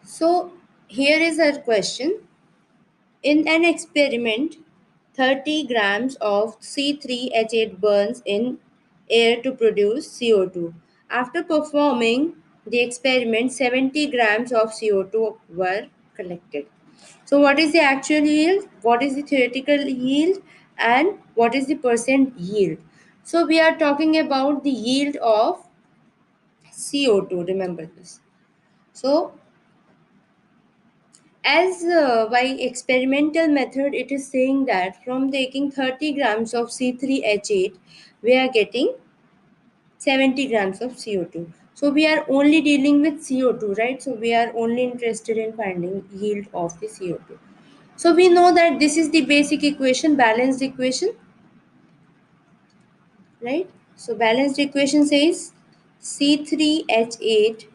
So here is a question. In an experiment, 30 grams of C3H8 burns in air to produce CO2. After performing the experiment, 70 grams of CO2 were collected. So, what is the actual yield? What is the theoretical yield? And what is the percent yield? So, we are talking about the yield of CO2. Remember this. So, as by experimental method, it is saying that from taking 30 grams of C3H8, we are getting 70 grams of CO2. So we are only dealing with CO2, right? So we are only interested in finding yield of the CO2. So we know that this is the basic equation, balanced equation, right? So balanced equation says C3H8